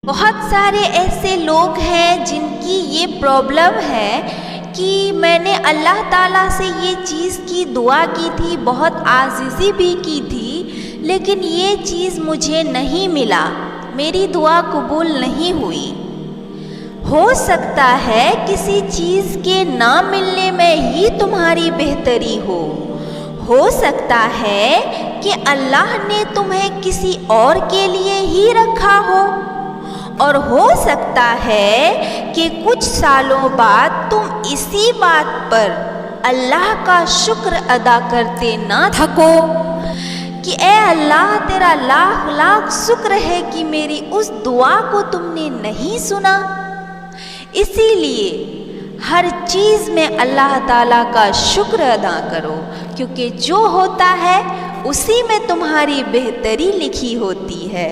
بہت سارے ایسے لوگ ہیں جن کی یہ پرابلم ہے کہ میں نے اللہ تعالیٰ سے یہ چیز کی دعا کی تھی، بہت عاجزی بھی کی تھی، لیکن یہ چیز مجھے نہیں ملا، میری دعا قبول نہیں ہوئی۔ ہو سکتا ہے کسی چیز کے نہ ملنے میں ہی تمہاری بہتری ہو سکتا ہے کہ اللہ نے تمہیں کسی اور کے لیے ہی رکھا ہو، اور ہو سکتا ہے کہ کچھ سالوں بعد تم اسی بات پر اللہ کا شکر ادا کرتے نہ تھکو کہ اے اللہ تیرا لاکھ لاکھ شکر ہے کہ میری اس دعا کو تم نے نہیں سنا۔ اسی لیے ہر چیز میں اللہ تعالیٰ کا شکر ادا کرو، کیونکہ جو ہوتا ہے اسی میں تمہاری بہتری لکھی ہوتی ہے۔